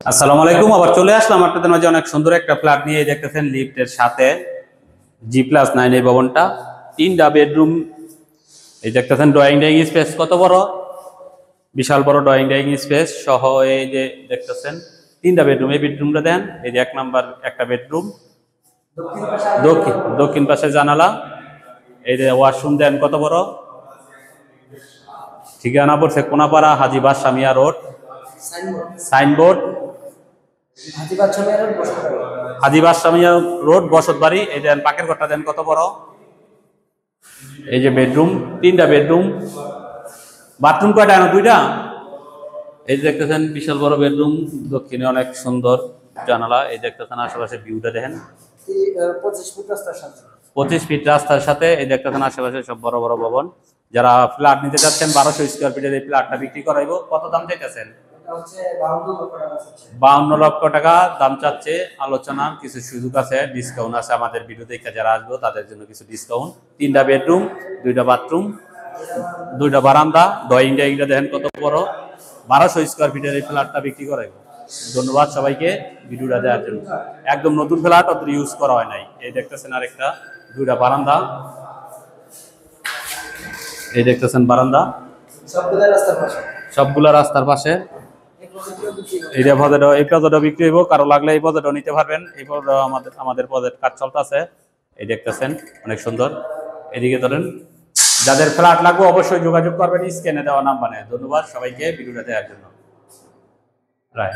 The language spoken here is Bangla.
আসসালামু আলাইকুম। আবার চলে আসলাম আপনাদের মাঝে অনেক সুন্দর একটা ফ্ল্যাট নিয়ে। দেখতেছেন লিফটের সাথে G+9 এই ভবনটা, 3টা বেডরুম। এই দেখতেছেন ড্রয়িং স্পেস কত বড়, বিশাল বড় ড্রয়িং স্পেস সহ। এই যে দেখতেছেন 3টা বেডরুম। এই বেডরুমটা দেন, এই যে 1 নাম্বার একটা বেডরুম, দক্ষিণ পাশে জানালা। এই যে ওয়াশরুম দেন কত বড়। ঠিকানা পড়ছে কোনাপাড়া হাজী বাদশা মিয়া রোড, সাইনবোর্ড হাজী বাদশা মিয়া রোড, বসতবাড়ি। এই দেন পাকের ঘরটা দেন কত বড়। এই যে বেডরুম, 3টা বেডরুম। বাথরুম কয়টা? না 2টা। এই যে দেখতেছেন বিশাল বড় বেডরুম, দক্ষিণে অনেক সুন্দর জানালা। এই দেখতেছেন আশেপাশে ভিউটা দেখেন, 25 ফিট রাস্তার সাথে। এই দেখতেছেন আশেপাশে সব বড় বড় ভবন। যারা ফ্ল্যাট নিতে চাচ্ছেন 1200 স্কোয়ার ফিটের এই ফ্ল্যাটটা বিক্রি করাইবো, কত দাম চাইতেছেন? 52 লক্ষ টাকা দাম চাচ্ছে। আলোচনার কিছু সুযোগ আছে, ডিসকাউন্ট আছে। আমাদের ভিডিও দেখে যারা আসবে তাদের জন্য কিছু ডিসকাউন্ট। 3টা বেডরুম, 2টা বাথরুম, 2টা বারান্দা, ড্রয়িংটা দেখেন কত বড়। 1200 স্কোয়ার ফিটের এই ফ্ল্যাটটা বিক্রি করাইবো। ধন্যবাদ সবাইকে ভিডিওটা দেওয়ার জন্য। একদম নতুন ফ্ল্যাট, অত ইউজ করা হয় নাই। এই দেখতেছেন আরেকটা, 2টা বারান্দা। এই দেখতেছেন বারান্দা, সবগুলা রাস্তার পাশে। এই প্রজেক্টটা বিক্রি হইব, কারো লাগলে এই প্রজেক্টও নিতে পারবেন। এই আমাদের প্রজেক্ট কাজ চলতেছে। এই দেখতেছেন অনেক সুন্দর। এদিকে ধরেন, যাদের ফ্ল্যাট লাগবে অবশ্যই যোগাযোগ করবেন স্ক্রিনে দেওয়া নাম্বারে। ধন্যবাদ সবাইকে ভিডিওটা দেওয়ার জন্য। রাইট।